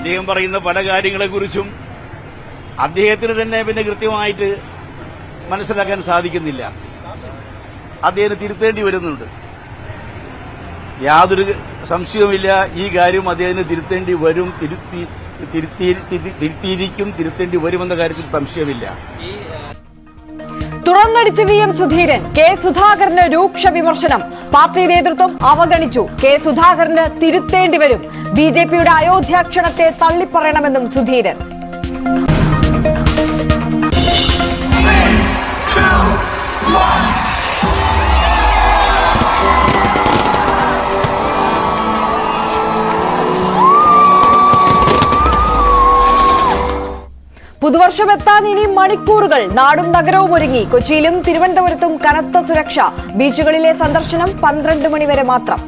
അദ്ദേഹം പറയുന്ന പല കാര്യങ്ങളെക്കുറിച്ചും അദ്ദേഹത്തിന് തന്നെ പിന്നെ കൃത്യമായിട്ട് മനസ്സിലാക്കാൻ സാധിക്കുന്നില്ല. അദ്ദേഹം തിരുത്തേണ്ടി വരുന്നുണ്ട്. യാതൊരു സംശയവുമില്ല, ഈ കാര്യം അദ്ദേഹത്തിന് തിരുത്തേണ്ടി വരും, തിരുത്തിയിരിക്കും, തിരുത്തേണ്ടി വരുമെന്ന കാര്യത്തിൽ സംശയമില്ല. തുറന്നടിച്ച് വി എം സുധീരൻ. കെ സുധാകരന് രൂക്ഷ വിമർശനം. പാർട്ടി നേതൃത്വം അവഗണിച്ചു. കെ സുധാകരന് തിരുത്തേണ്ടി വരും. ബിജെപിയുടെ അയോധ്യ ക്ഷണത്തെ തള്ളിപ്പറയണമെന്നും സുധീരൻ. പുതുവർഷം എത്താൻ ഇനി മണിക്കൂറുകൾ. നാടും നഗരവും ഒരുങ്ങി. കൊച്ചിയിലും തിരുവനന്തപുരത്തും കനത്ത സുരക്ഷ. ബീച്ചുകളിലെ സന്ദർശനം 12 മണി വരെ മാത്രം.